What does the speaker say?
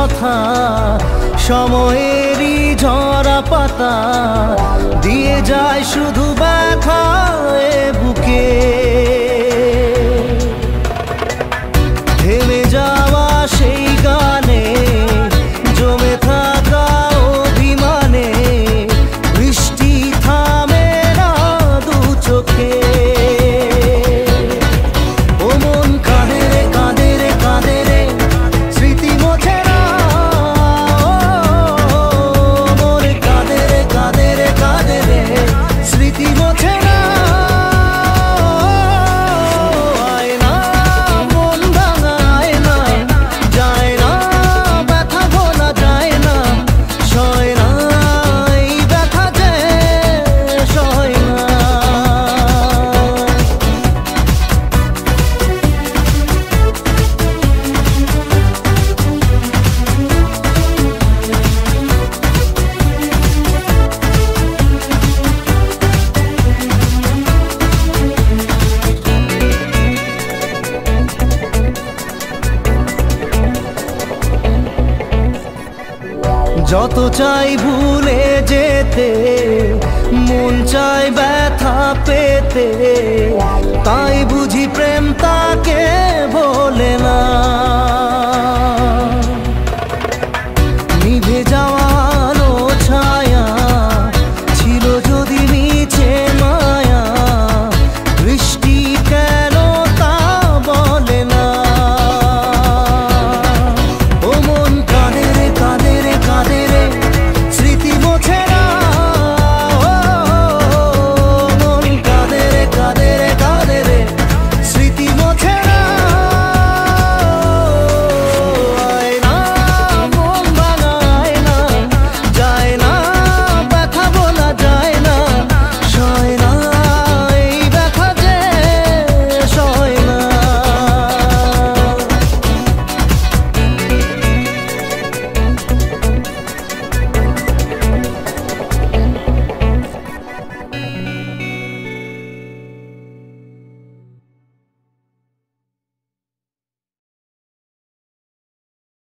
কথা সময়েরই ঝরা পাতা দিয়ে যায় শুধু ব্যথা এ বুকে। থেমে যাওয়া সেই গানে জমে থাকা অভিমানে বৃষ্টি থামে না দু চোখে। ও মন কাঁদে রে কাঁদে রে কাঁদে রে স্মৃতি মোছে না। মন কাঁদে রে কাঁদে রে কাঁদে রে স্মৃতি মোছে না। যত চাই ভুলে যেতে মন চাই ব্যথা পেতে, তাই বুঝি প্রেম তাকে বলে না।